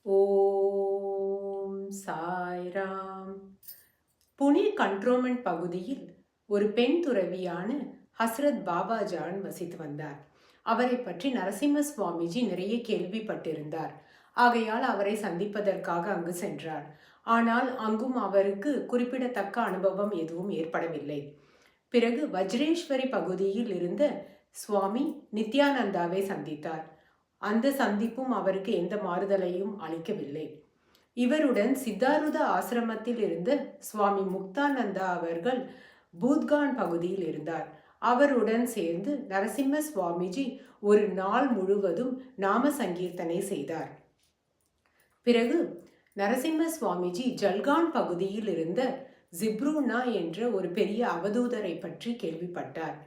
ஓம் சாய்ராம். புனே கண்ட்ரோன்மெண்ட் பகுதியில் ஒரு பெண் துறவியான ஹஸ்ரத் பாபாஜான் வசித்து வந்தார். அவரை பற்றி நரசிம்ம சுவாமிஜி நிறைய கேள்விப்பட்டிருந்தார். ஆகையால் அவரை சந்திப்பதற்காக அங்கு சென்றார். ஆனால் அங்கும் அவருக்கு குறிப்பிடத்தக்க அனுபவம் எதுவும் ஏற்படவில்லை. பிறகு வஜ்ரேஸ்வரி பகுதியில் இருந்த சுவாமி நித்யானந்தாவை சந்தித்தார். அந்த சந்திப்பும் அவருக்கு எந்த மாறுதலையும் அளிக்கவில்லை. இவருடன் சித்தாருத ஆசிரமத்தில் இருந்த சுவாமி முக்தானந்தா அவர்கள் பூத்கான் பகுதியில் இருந்தார். அவருடன் சேர்ந்து நரசிம்ம சுவாமிஜி ஒரு நாள் முழுவதும் நாம சங்கீர்த்தனை செய்தார். பிறகு நரசிம்ம சுவாமிஜி ஜல்கான் பகுதியில் இருந்த ஜிப்ரூனா என்ற ஒரு பெரிய அவதூதரை பற்றி கேள்விப்பட்டார்.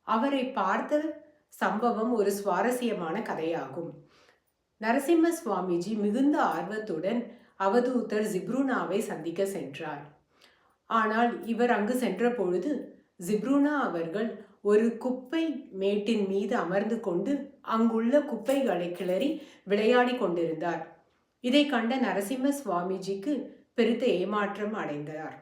அவரை பார்த்த சம்பவம் ஒரு சுவாரஸ்யமான கதையாகும். நரசிம்ம சுவாமிஜி மிகுந்த ஆர்வத்துடன் அவதூதர் ஜிப்ரூனாவை சந்திக்க சென்றார். ஆனால் இவர் அங்கு சென்ற பொழுது ஜிப்ரூனா அவர்கள் ஒரு குப்பை மேட்டின் மீது அமர்ந்து கொண்டு அங்குள்ள குப்பைகளை கிளறி விளையாடி கொண்டிருந்தார். இதை கண்ட நரசிம்ம சுவாமிஜிக்கு பெருத்த ஏமாற்றம் அடைந்தார்.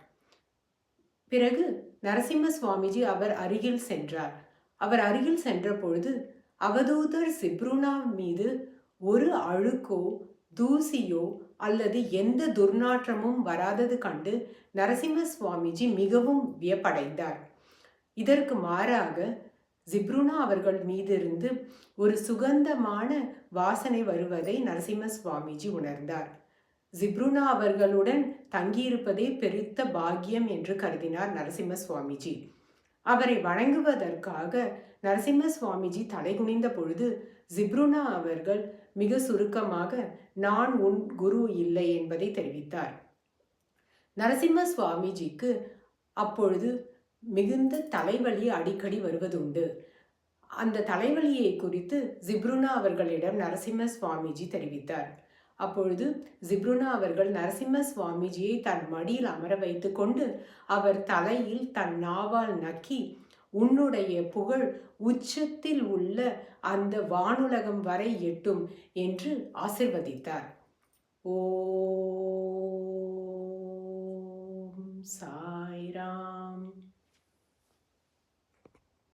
பிறகு நரசிம்ம சுவாமிஜி அவர் அருகில் சென்றார். அவர் அருகில் சென்ற பொழுது அவதூதர் ஜிப்ரூனா மீது ஒரு அழுக்கோ தூசியோ அல்லது எந்த துர்நாற்றமும் வராதது கண்டு நரசிம்ம சுவாமிஜி மிகவும் வியப்படைந்தார். இதற்கு மாறாக ஜிப்ரூனா அவர்கள் மீதிருந்து ஒரு சுகந்தமான வாசனை வருவதை நரசிம்ம சுவாமிஜி உணர்ந்தார். ஜிப்ரூனா அவர்களுடன் தங்கியிருப்பதே பெருத்த பாக்கியம் என்று கருதினார் நரசிம்ம சுவாமிஜி. அவரை வணங்குவதற்காக நரசிம்ம சுவாமிஜி தலைகுனிந்த பொழுது ஜிப்ரூனா அவர்கள் மிக சுருக்கமாக நான் உன் குரு இல்லை என்பதை தெரிவித்தார். நரசிம்ம சுவாமிஜிக்கு அப்பொழுது மிகுந்த தலைவலி அடிக்கடி வருவதுண்டு. அந்த தலைவலியை குறித்து ஜிப்ரூனா அவர்களிடம் நரசிம்ம சுவாமிஜி தெரிவித்தார். அப்பொழுது ஜிப்ரூனா அவர்கள் நரசிம்ம சுவாமிஜியை தன் மடியில் அமர வைத்து கொண்டு அவர் தலையில் தன் நாவால் நக்கி உன்னுடைய புகழ் உச்சத்தில் உள்ள அந்த வானுலகம் வரை எட்டும் என்று ஆசிர்வதித்தார். ஓம் சாய்ராம்.